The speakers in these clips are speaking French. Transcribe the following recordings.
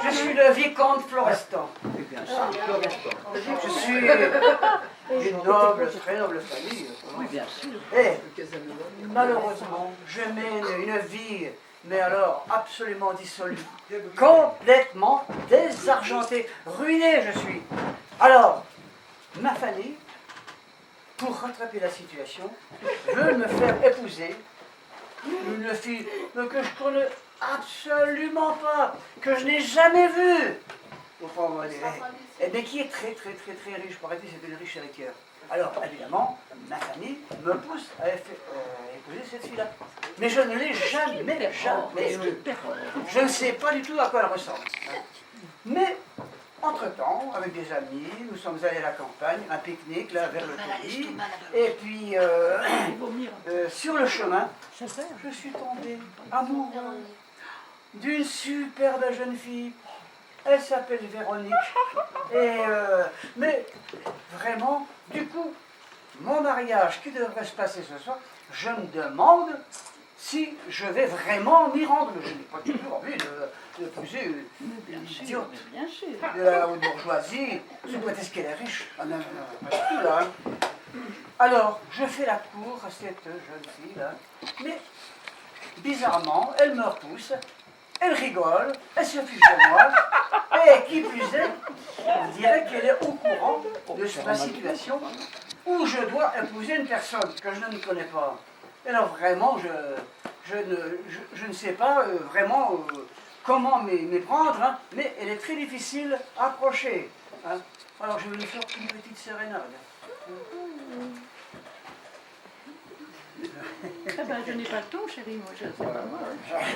Je suis le vicomte Florestan. Je suis d'une noble, très noble famille. Oui, bien sûr. Et malheureusement, je mène une vie, mais alors absolument dissolue, complètement désargentée, ruinée je suis. Alors, ma famille, pour rattraper la situation, veut me faire épouser une fille que je connais absolument pas, que je n'ai jamais vue. Mais qui est très très très très riche, paraît-il, c'est une riche héritière. Alors, évidemment, ma famille me pousse à épouser cette fille-là. Mais je ne l'ai jamais vue. Je ne sais pas du tout à quoi elle ressemble. Mais, entre-temps, avec des amis, nous sommes allés à la campagne, un pique-nique, là, vers le pays. Et puis, sur le chemin, je suis tombé amoureux d'une superbe jeune fille. Elle s'appelle Véronique. Mais vraiment, du coup, mon mariage qui devrait se passer ce soir, je me demande si je vais vraiment m'y rendre. Je n'ai pas du tout envie d'épouser une idiote de la haute bourgeoisie. Je dois est-ce qu'elle est riche? Ah non, pas du tout là. Alors, je fais la cour à cette jeune fille là. Mais, bizarrement, elle me repousse. Elle rigole, elle se fiche de moi, et qui plus est, je dirais qu'elle est au courant de ma situation où je dois épouser une personne que je ne connais pas. Et alors vraiment, je ne sais pas vraiment comment m'y prendre, hein, mais elle est très difficile à approcher. Hein. Alors je vais lui faire une petite sérénade. Ah ben, je n'ai pas le temps, chérie, moi, je ne sais pas moi.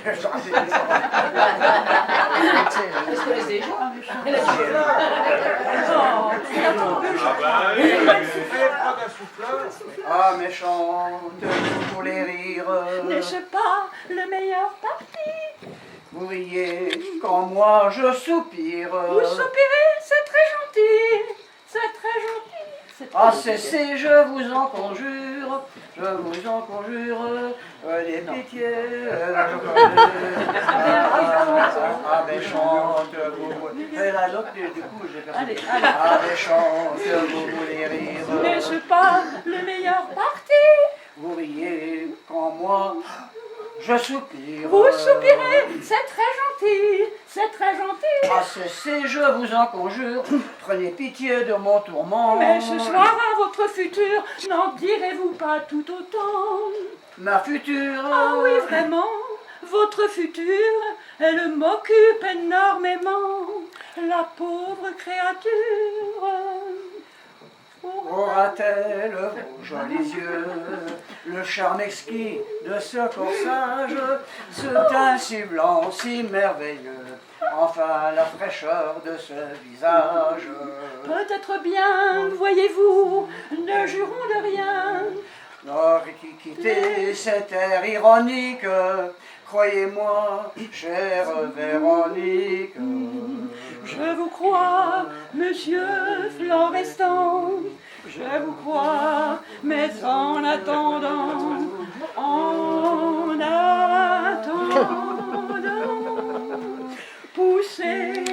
Est-ce que c'est déjà Ah, méchante, pour les rires. N'est-ce pas le meilleur parti? Vous riez quand moi je soupire. Vous soupirez, c'est très gentil, c'est très gentil. Ah, cessez, je vous en conjure, des pitiés. Ah, méchante, vous. Et la note, du coup, j'ai perdu. Allez. Ah, méchante, vous voulez rire. N'est-ce pas le meilleur parti? Vous riez quand moi je soupire. Vous soupirez, c'est très gentil, c'est très gentil. Ah, cessez, je vous en conjure, prenez pitié de mon tourment. Mais ce soir, à votre futur, n'en direz-vous pas tout autant? Ma future. Ah oui, vraiment, votre futur, elle m'occupe énormément, la pauvre créature. Aura-t-elle vos jolis yeux, le charme exquis de ce corsage, ce teint si blanc, si merveilleux, enfin la fraîcheur de ce visage? Peut-être bien, voyez-vous, ne jurons de rien. Oh, quittez cet air ironique, croyez-moi, chère Véronique. Je vous crois, monsieur Florestan, je vous crois, mais en attendant, poussez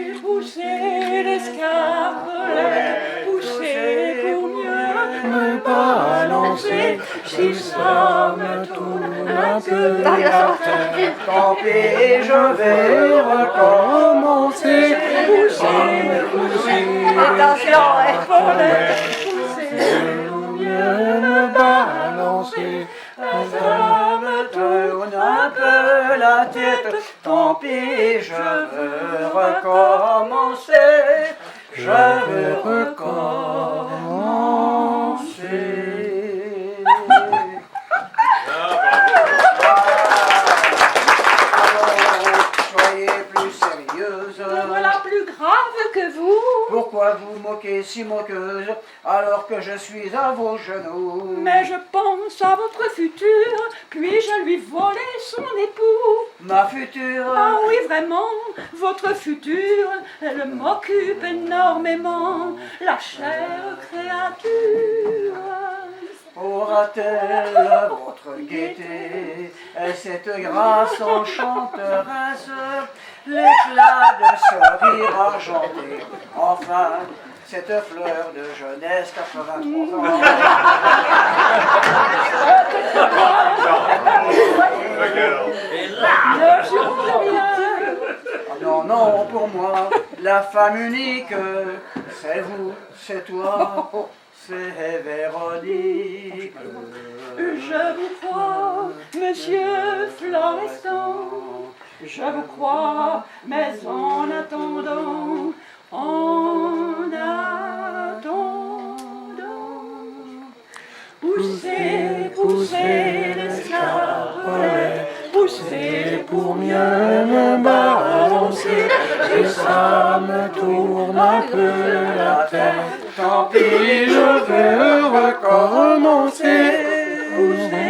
l'escarpelet, poussez pour mieux me balancer, si ça me tourne un peu la tête, Tant pis, je vais recommencer. poussez, attention, poussez pour mieux me balancer, Ça me tourne un peu la tête, tant pis, je veux recommencer, je veux recommencer. Soyez plus sérieuse. me voilà plus grave que vous. Pourquoi vous moquez si moqueuse alors que je suis à vos genoux? Mais je pense à votre futur, puis-je lui voler son époux? Ma future. Ah oui, vraiment, votre futur, elle m'occupe énormément, la chère créature. Aura-t-elle votre gaieté et cette grâce enchanteresse l'éclat de ce rire argenté. Enfin, cette fleur de jeunesse, 83 ans. Ne jure plus rien. Ah non, non, pour moi, la femme unique, c'est vous, c'est toi, c'est Véronique. Je vous crois, monsieur Florestan, je vous crois, mais en attendant, poussez, poussez l'escarpolette, poussez pour mieux me balancer, et ça me tourne un peu la tête, tant pis, je veux recommencer. Poussez,